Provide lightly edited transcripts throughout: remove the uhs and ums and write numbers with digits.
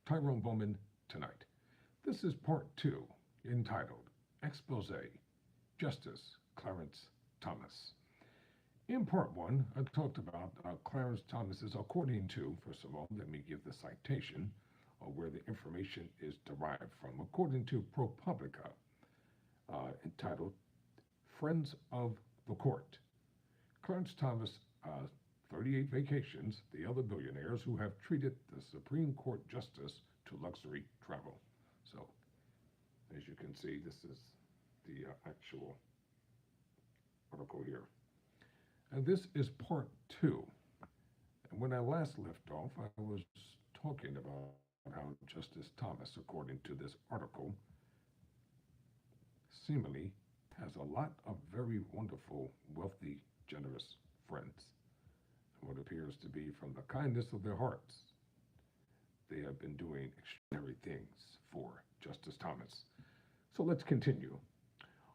Tyrone Bowman tonight. This is part two, entitled Expose Justice Clarence Thomas. In part one, I talked about Clarence Thomas's, according to, first of all, let me give the citation where the information is derived from, according to ProPublica, entitled Friends of the Court. Clarence Thomas, 38 vacations, the other billionaires who have treated the Supreme Court justice to luxury travel. So, as you can see, this is the actual article here. And this is part two. And when I last left off, I was talking about how Justice Thomas, according to this article, seemingly has a lot of very wonderful, wealthy, generous friends. And what appears to be from the kindness of their hearts, they have been doing extraordinary things for Justice Thomas. So let's continue.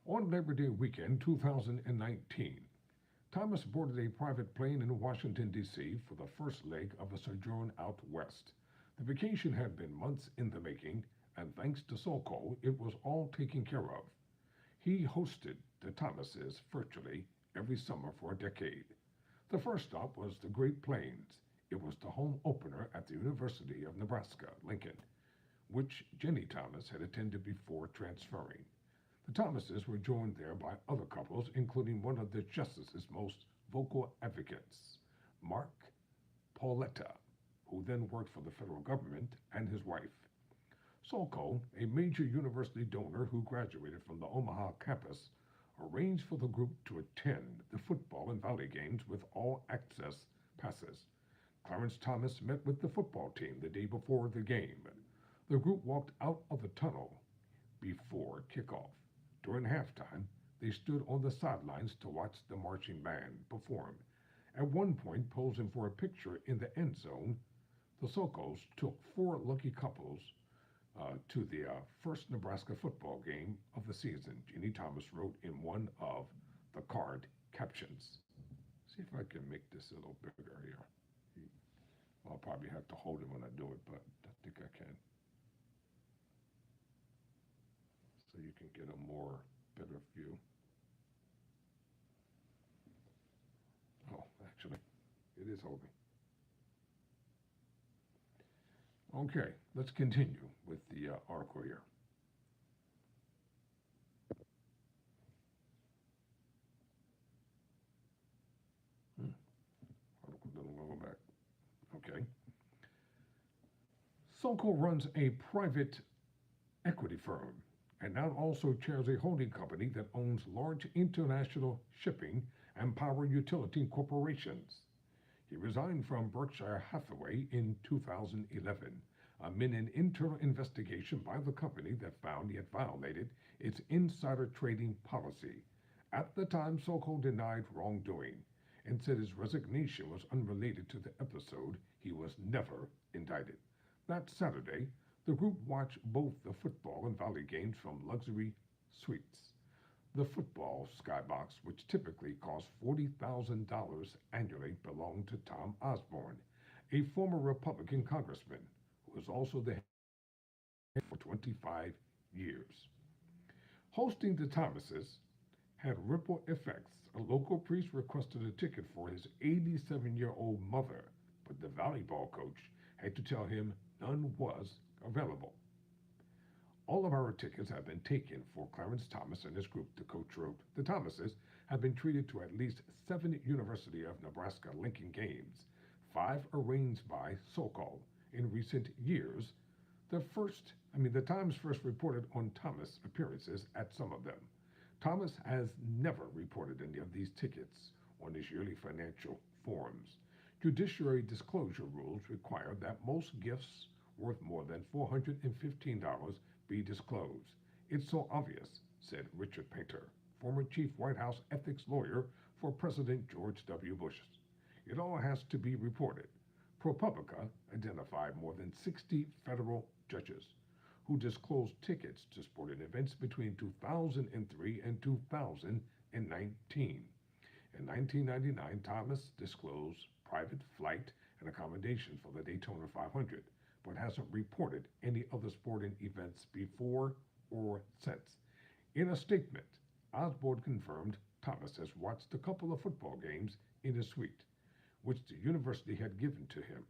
On Labor Day weekend 2019, Thomas boarded a private plane in Washington, D.C. for the first leg of a sojourn out west. The vacation had been months in the making, and thanks to Sokol, it was all taken care of. He hosted the Thomases virtually every summer for a decade. The first stop was the Great Plains. It was the home opener at the University of Nebraska, Lincoln, which Jenny Thomas had attended before transferring. The Thomases were joined there by other couples, including one of the justice's most vocal advocates, Mark Pauletta, who then worked for the federal government, and his wife. Sokol, a major university donor who graduated from the Omaha campus, arranged for the group to attend the football and volley games with all access passes. Clarence Thomas met with the football team the day before the game. The group walked out of the tunnel before kickoff. During halftime, they stood on the sidelines to watch the marching band perform. At one point, posing for a picture in the end zone, the Sokols took four lucky couples to the first Nebraska football game of the season. Jenny Thomas wrote in one of the card captions. See if I can make this a little bigger here. I'll probably have to hold it when I do it, but I think I can. So you can get a more better view. Oh, actually, it is holding. Okay, let's continue with the article here. Article doesn't go back. Okay. Sokol runs a private equity firm and now also chairs a holding company that owns large international shipping and power utility corporations. He resigned from Berkshire Hathaway in 2011 amid an internal investigation by the company that found he had violated its insider trading policy. At the time, Sokol denied wrongdoing and said his resignation was unrelated to the episode. He was never indicted. That Saturday, the group watched both the football and volley games from luxury suites. The football skybox, which typically costs $40,000 annually, belonged to Tom Osborne, a former Republican congressman who was also the head for 25 years. Hosting the Thomases had ripple effects. A local priest requested a ticket for his 87-year-old mother, but the volleyball coach had to tell him none was available. All of our tickets have been taken for Clarence Thomas and his group, the coach wrote. The Thomases have been treated to at least 7 University of Nebraska Lincoln games, 5 arranged by Sokol in recent years. The Times first reported on Thomas appearances at some of them. Thomas has never reported any of these tickets on his yearly financial forms. Judiciary disclosure rules require that most gifts worth more than $415 be disclosed. It's so obvious, said Richard Painter, former chief White House ethics lawyer for President George W. Bush. It all has to be reported. ProPublica identified more than 60 federal judges who disclosed tickets to sporting events between 2003 and 2019. In 1999, Thomas disclosed private flight and accommodation for the Daytona 500, but hasn't reported any other sporting events before or since. In a statement, Osborne confirmed Thomas has watched a couple of football games in his suite, which the university had given to him.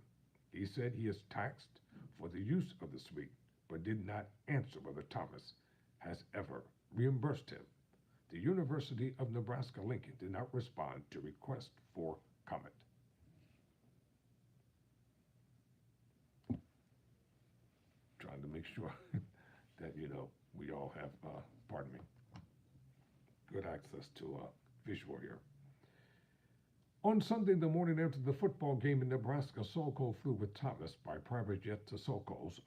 He said he is taxed for the use of the suite, but did not answer whether Thomas has ever reimbursed him. The University of Nebraska-Lincoln did not respond to request for comment. Trying to make sure that, we all have, pardon me, good access to visual here. On Sunday, the morning after the football game in Nebraska, Sokol flew with Thomas by private jet to Sokol's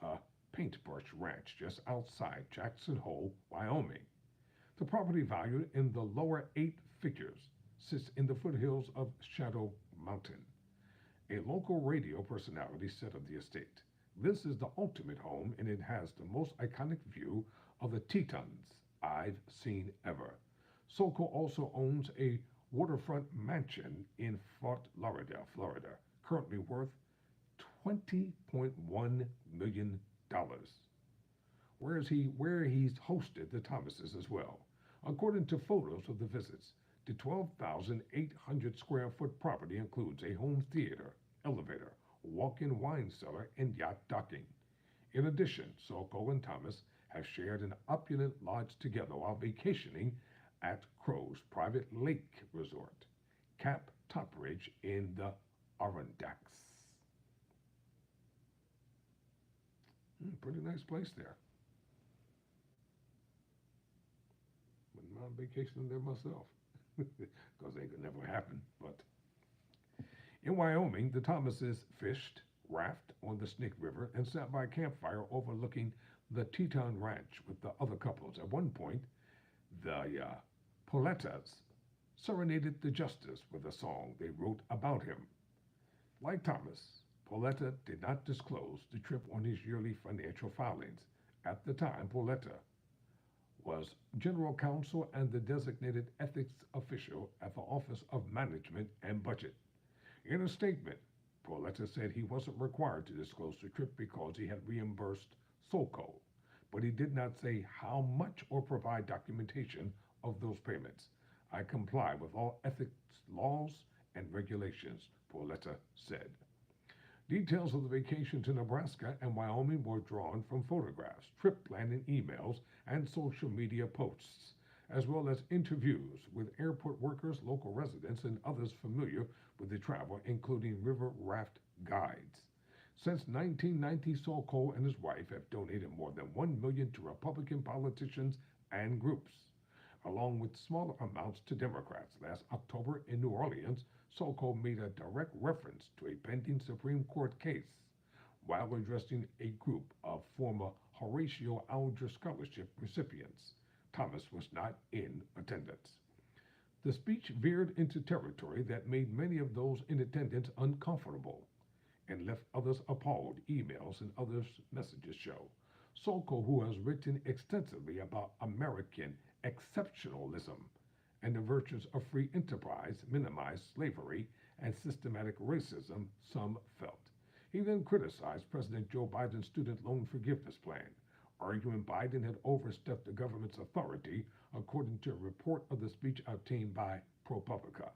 paintbrush ranch just outside Jackson Hole, Wyoming. The property, valued in the lower 8 figures, sits in the foothills of Shadow Mountain. A local radio personality said of the estate, "This is the ultimate home, and it has the most iconic view of the Tetons I've seen ever." Sokol also owns a waterfront mansion in Fort Lauderdale, Florida, currently worth $20.1 million, where he's hosted the Thomases as well. According to photos of the visits, the 12,800 square foot property includes a home theater, elevator, walk-in wine cellar, and yacht docking. In addition, Sokol and Thomas have shared an opulent lodge together while vacationing at Crow's private lake resort, Cap Topridge in the Adirondacks. Pretty nice place there. Wouldn't mind vacationing there myself, because it could never happen. But in Wyoming, the Thomases fished, rafted on the Snake River, and sat by a campfire overlooking the Teton Ranch with the other couples. At one point, the Paulettas serenaded the justice with a song they wrote about him. Like Thomas, Pauletta did not disclose the trip on his yearly financial filings. At the time, Pauletta was general counsel and the designated ethics official at the Office of Management and Budget. In a statement, Pauletta said he wasn't required to disclose the trip because he had reimbursed Sokol, but he did not say how much or provide documentation of those payments. "I comply with all ethics laws and regulations," Pauletta said. Details of the vacation to Nebraska and Wyoming were drawn from photographs, trip planning emails, and social media posts, as well as interviews with airport workers, local residents, and others familiar with the travel, including river raft guides. Since 1990, Sokol and his wife have donated more than $1 million to Republican politicians and groups, along with smaller amounts to Democrats. Last October in New Orleans, Sokol made a direct reference to a pending Supreme Court case while addressing a group of former Horatio Alger Scholarship recipients. Thomas was not in attendance. The speech veered into territory that made many of those in attendance uncomfortable and left others appalled, emails and others' messages show. Sokol, who has written extensively about American exceptionalism and the virtues of free enterprise, minimized slavery and systematic racism, some felt. He then criticized President Joe Biden's student loan forgiveness plan, arguing Biden had overstepped the government's authority, according to a report of the speech obtained by ProPublica.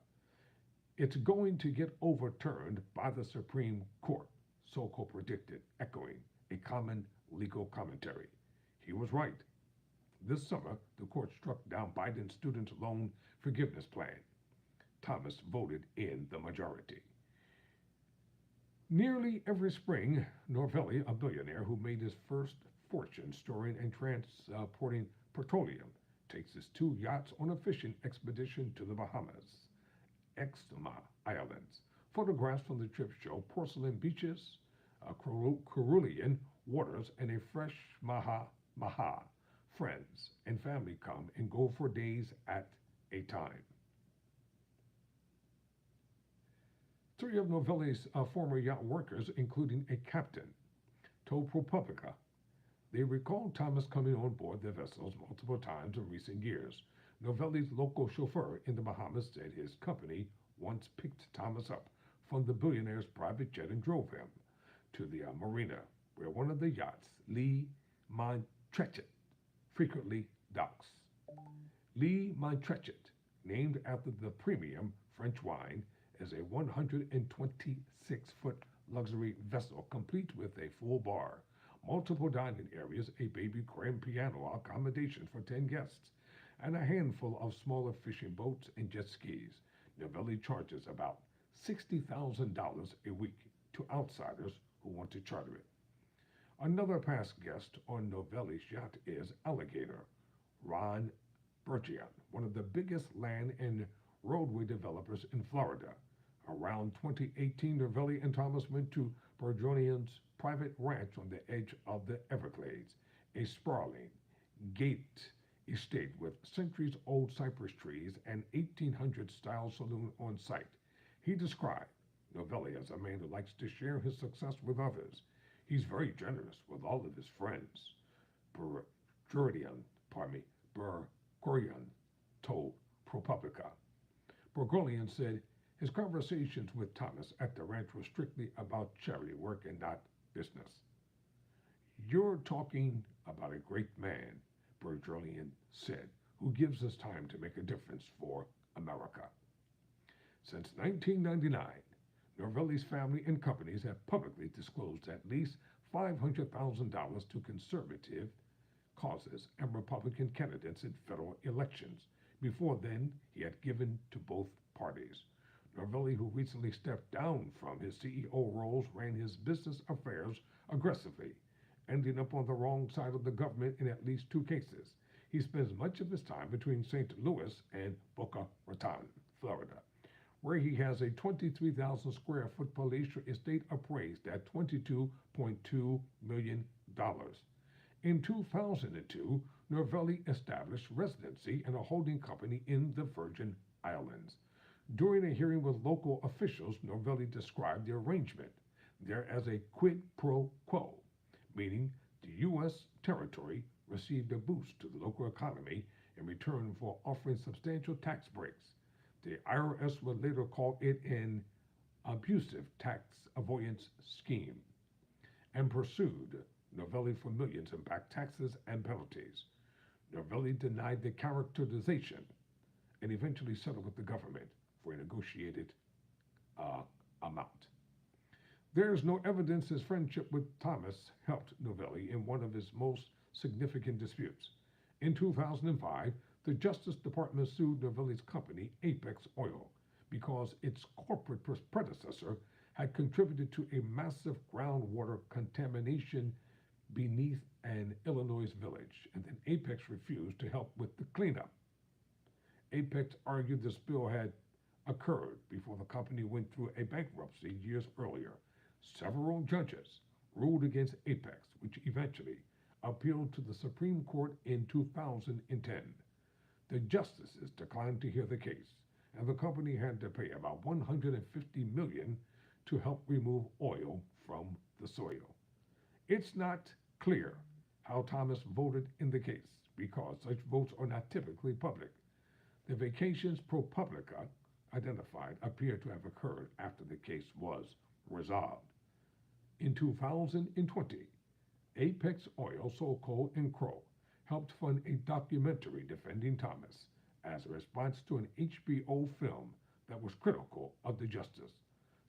"It's going to get overturned by the Supreme Court," Sokol predicted, echoing a common legal commentary. He was right. This summer, the court struck down Biden's student loan forgiveness plan. Thomas voted in the majority. Nearly every spring, Novelli, a billionaire who made his first fortune storing and transporting petroleum, takes his 2 yachts on a fishing expedition to the Bahamas, Exuma Islands. Photographs from the trip show porcelain beaches, cerulean waters, and a fresh maha. Friends and family come and go for days at a time. 3 of Novelli's former yacht workers, including a captain, told ProPublica they recalled Thomas coming on board their vessels multiple times in recent years. Novelli's local chauffeur in the Bahamas said his company once picked Thomas up from the billionaire's private jet and drove him to the marina. where one of the yachts, Lee Montrechet, frequently docks. Lee Montrechet, named after the premium French wine, is a 126-foot luxury vessel complete with a full bar, multiple dining areas, a baby grand piano accommodation for 10 guests, and a handful of smaller fishing boats and jet skis. Novelli charges about $60,000 a week to outsiders who want to charter it. Another past guest on Novelli's yacht is Alligator, Ron Burchian, one of the biggest land and roadway developers in Florida. Around 2018, Novelli and Thomas went to Burchian's private ranch on the edge of the Everglades, a sprawling, gate estate with centuries-old cypress trees and 1800s-style saloon on site. He described Novelli as a man who likes to share his success with others. He's very generous with all of his friends. Bergorian told ProPublica. Bergorian said his conversations with Thomas at the ranch were strictly about charity work and not business. You're talking about a great man, Bergorian said, who gives us time to make a difference for America. Since 1999, Novelli's family and companies have publicly disclosed at least $500,000 to conservative causes and Republican candidates in federal elections. Before then, he had given to both parties. Novelli, who recently stepped down from his CEO roles, ran his business affairs aggressively, ending up on the wrong side of the government in at least 2 cases. He spends much of his time between St. Louis and Boca Raton, Florida, where he has a 23,000 square foot palatial estate appraised at $22.2 million. In 2002, Novelli established residency and a holding company in the Virgin Islands. During a hearing with local officials, Novelli described the arrangement there as a quid pro quo, meaning the U.S. territory received a boost to the local economy in return for offering substantial tax breaks. The IRS would later call it an abusive tax avoidance scheme and pursued Novelli for millions in back taxes and penalties. Novelli denied the characterization and eventually settled with the government for a negotiated amount. There is no evidence his friendship with Thomas helped Novelli in one of his most significant disputes. In 2005, the Justice Department sued Novelli's company, Apex Oil, because its corporate predecessor had contributed to a massive groundwater contamination beneath an Illinois village, and then Apex refused to help with the cleanup. Apex argued the spill had occurred before the company went through a bankruptcy years earlier. Several judges ruled against Apex, which eventually appealed to the Supreme Court in 2010. The justices declined to hear the case, and the company had to pay about $150 million to help remove oil from the soil. It's not clear how Thomas voted in the case because such votes are not typically public. The vacations ProPublica identified appear to have occurred after the case was resolved. In 2020, Apex Oil, SoCo, and Crow helped fund a documentary defending Thomas as a response to an HBO film that was critical of the justice.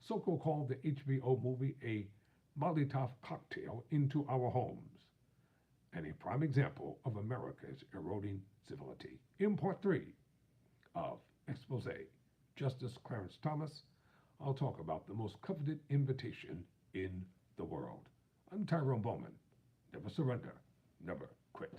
SoCo called the HBO movie a Molotov cocktail into our homes and a prime example of America's eroding civility. In part 3 of Expose, Justice Clarence Thomas, I'll talk about the most coveted invitation in the world. I'm Tyrone Bowman. Never surrender, never quit.